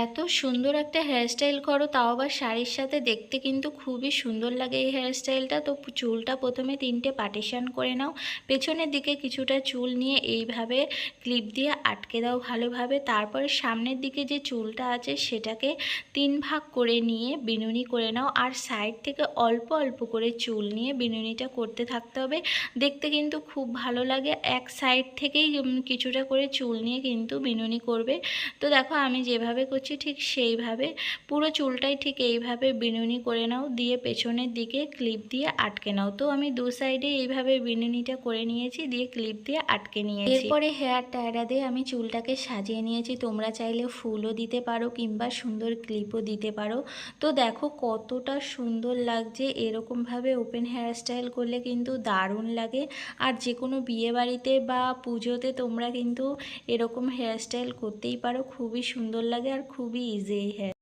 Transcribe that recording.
এত সুন্দর একটা হেয়ারস্টাইল করো, তাও আবার শাড়ির সাথে, দেখতে কিন্তু খুবই সুন্দর লাগে এই হেয়ারস্টাইলটা। তো চুলটা প্রথমে 3টে পার্টিশন করে নাও, পেছনের দিকে কিছুটা চুল নিয়ে এইভাবে ক্লিপ দিয়ে আটকে দাও ভালোভাবে। তারপরে সামনের দিকে যে চুলটা আছে সেটাকে 3 ভাগ করে নিয়ে বিনুনি করে নাও, আর সাইড থেকে অল্প অল্প করে চুল নিয়ে বিনুনিটা করতে থাকতে হবে। দেখতে কিন্তু খুব ভালো লাগে। এক সাইড থেকেই কিছুটা করে চুল নিয়ে কিন্তু বিনুনি করবে। তো দেখো আমি যেভাবে করছি ঠিক সেইভাবে পুরো চুলটাই ঠিক এইভাবে বিনুনি করে নাও, দিয়ে পেছনের দিকে ক্লিপ দিয়ে আটকে নাও। তো আমি দু সাইডে এইভাবে বিনুনিটা করে নিয়েছি, দিয়ে ক্লিপ দিয়ে আটকে নিয়েছি। এরপরে হেয়ার টায়রা দিয়ে আমি চুলটাকে সাজিয়ে নিয়েছি। তোমরা চাইলে ফুলও দিতে পারো কিংবা সুন্দর ক্লিপও দিতে পারো। তো দেখো কতটা সুন্দর লাগছে, এরকমভাবে ওপেন হেয়ার স্টাইল করলে কিন্তু দারুণ লাগে। আর যে কোনো বিয়ে বাড়িতে বা পুজোতে তোমরা কিন্তু এরকম হেয়ার স্টাইল করতেই পারো, খুবই সুন্দর লাগে আর খুবই ইজি এই হেয়ার।